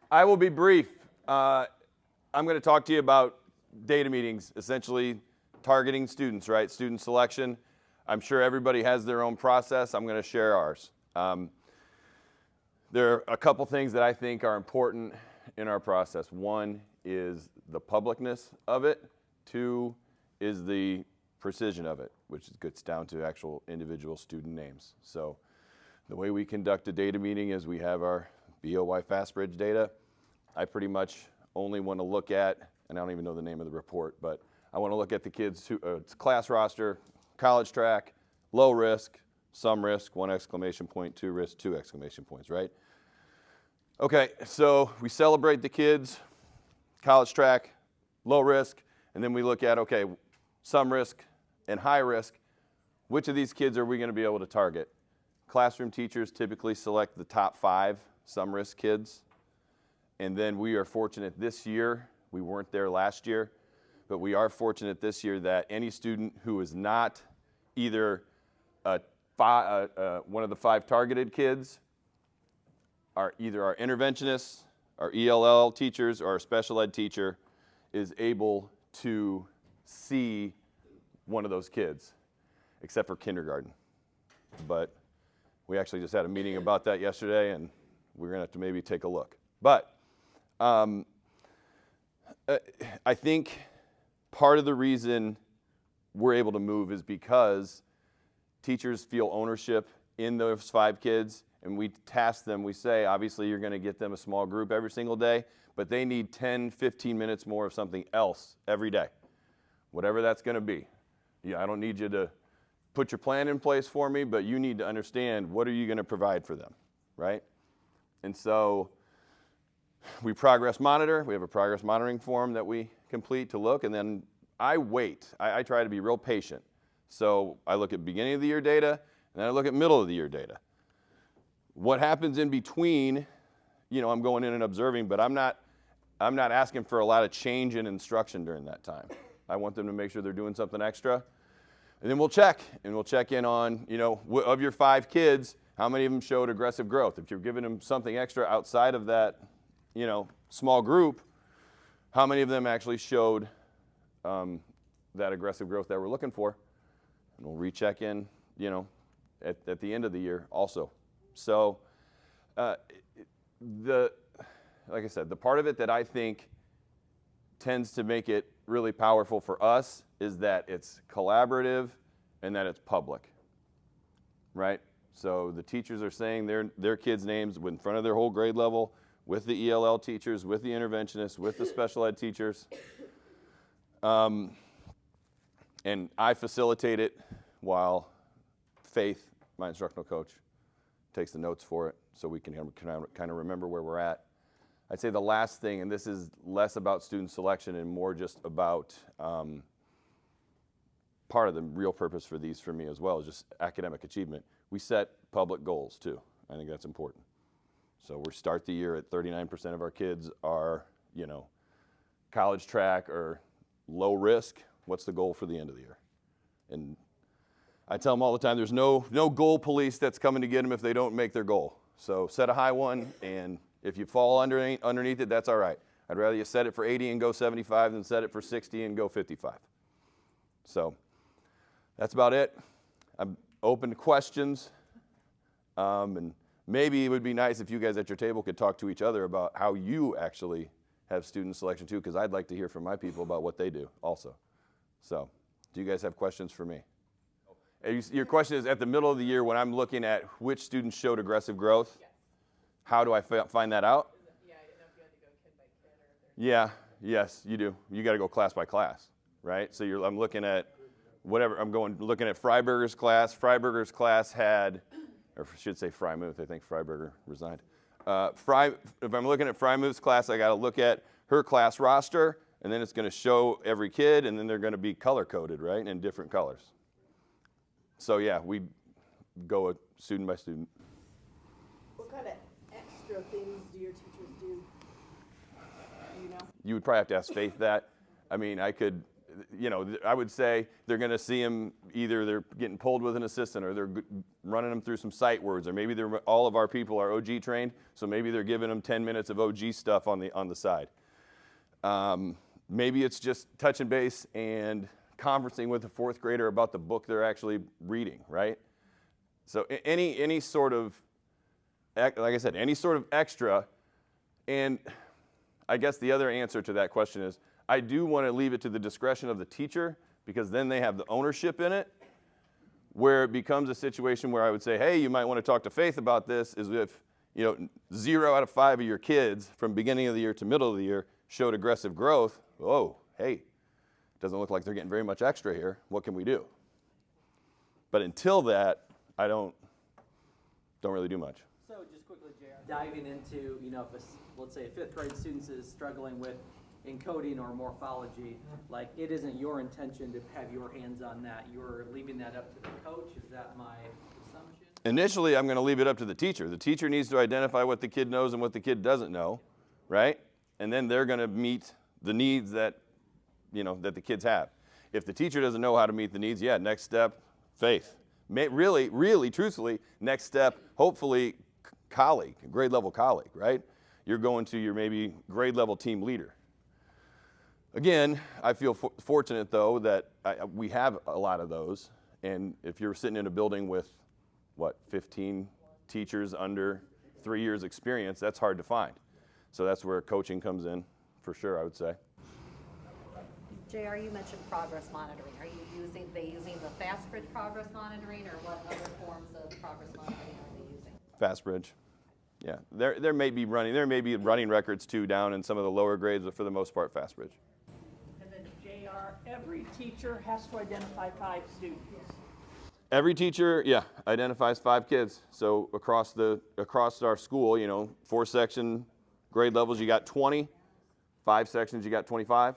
I will be brief. I'm going to talk to you about data meetings, essentially targeting students, right? Student selection. I'm sure everybody has their own process. I'm going to share ours. There are a couple things that I think are important in our process. One is the publicness of it. Two is the precision of it, which gets down to actual individual student names. So the way we conduct a data meeting is we have our BOY FastBridge data. I pretty much only want to look at, and I don't even know the name of the report, but I want to look at the kids' class roster, college track, low risk, some risk, 1 exclamation point, 2 risk, 2 exclamation points, right? Okay, so we celebrate the kids, college track, low risk, and then we look at, okay, some risk and high risk. Which of these kids are we going to be able to target? Classroom teachers typically select the top 5 some risk kids. And then we are fortunate this year, we weren't there last year, but we are fortunate this year that any student who is not either one of the 5 targeted kids are either our interventionists, our ELL teachers, or our special ed teacher is able to see one of those kids, except for kindergarten. But we actually just had a meeting about that yesterday, and we're going to have to maybe take a look. But I think part of the reason we're able to move is because teachers feel ownership in those 5 kids, and we task them. We say, obviously, you're going to get them a small group every single day, but they need 10, 15 minutes more of something else every day, whatever that's going to be. Yeah, I don't need you to put your plan in place for me, but you need to understand what are you going to provide for them, right? And so we progress monitor. We have a progress monitoring form that we complete to look, and then I wait. I try to be real patient. So I look at beginning of the year data, and then I look at middle of the year data. What happens in between, you know, I'm going in and observing, but I'm not asking for a lot of change in instruction during that time. I want them to make sure they're doing something extra. And then we'll check in on, you know, of your 5 kids, how many of them showed aggressive growth? If you're giving them something extra outside of that, you know, small group, how many of them actually showed that aggressive growth that we're looking for? And we'll recheck in, you know, at the end of the year also. So like I said, the part of it that I think tends to make it really powerful for us is that it's collaborative and that it's public, right? So the teachers are saying their kids' names in front of their whole grade level, with the ELL teachers, with the interventionists, with the special ed teachers. And I facilitate it while Faith, my instructional coach, takes the notes for it so we can kind of remember where we're at. I'd say the last thing, and this is less about student selection and more just about part of the real purpose for these for me as well, is just academic achievement. We set public goals too. I think that's important. So we start the year at 39% of our kids are, you know, college track or low risk. What's the goal for the end of the year? And I tell them all the time, there's no goal police that's coming to get them if they don't make their goal. So set a high one, and if you fall underneath it, that's all right. I'd rather you set it for 80 and go 75 than set it for 60 and go 55. So that's about it. I'm open to questions. And maybe it would be nice if you guys at your table could talk to each other about how you actually have student selection too, because I'd like to hear from my people about what they do also. So do you guys have questions for me? Your question is, at the middle of the year when I'm looking at which students showed aggressive growth, yes. How do I find that out? Yeah, I didn't know if you had to go kid by kid or if there's... Yeah, yes, you do. You got to go class by class, right? So I'm looking at whatever, looking at Freiberger's class. Freiberger's class had, or I should say Freimuth, I think Freiberger resigned. If I'm looking at Freimuth's class, I got to look at her class roster, and then it's going to show every kid, and then they're going to be color-coded, right, in different colors. So yeah, we go student by student. What kind of extra things do your teachers do? You know? You would probably have to ask Faith that. I mean, you know, I would say they're going to see them, either they're getting pulled with an assistant, or they're running them through some sight words, or maybe all of our people are OG trained, so maybe they're giving them 10 minutes of OG stuff on the side. Maybe it's just touching base and conversing with a fourth grader about the book they're actually reading, right? So any sort of, like I said, any sort of extra. And I guess the other answer to that question is, I do want to leave it to the discretion of the teacher, because then they have the ownership in it, where it becomes a situation where I would say, hey, you might want to talk to Faith about this, is if, you know, 0 out of 5 of your kids from beginning of the year to middle of the year showed aggressive growth. Oh, hey, doesn't look like they're getting very much extra here. What can we do? But until that, I don't really do much. So just quickly, JR, diving into, you know, if let's say a 5th grade student is struggling with encoding or morphology, like, it isn't your intention to have your hands on that. You're leaving that up to the coach. Is that my assumption? Initially, I'm going to leave it up to the teacher. The teacher needs to identify what the kid knows and what the kid doesn't know, right? And then they're going to meet the needs that, you know, that the kids have. If the teacher doesn't know how to meet the needs, yeah, next step, Faith. Really, truthfully, next step, hopefully, colleague, grade level colleague, right? You're going to your maybe grade level team leader. Again, I feel fortunate, though, that we have a lot of those. And if you're sitting in a building with, 15 teachers under 3 years experience, that's hard to find. So that's where coaching comes in, for sure, I would say. JR, you mentioned progress monitoring. Are you using the FastBridge progress monitoring, or what other forms of progress monitoring are they using? FastBridge. Yeah, there may be running records too down in some of the lower grades, but for the most part, FastBridge. And then JR, every teacher has to identify 5 students. Every teacher, yeah, identifies 5 kids. So across our school, 4 section grade levels, you got 20. 5 sections, you got 25.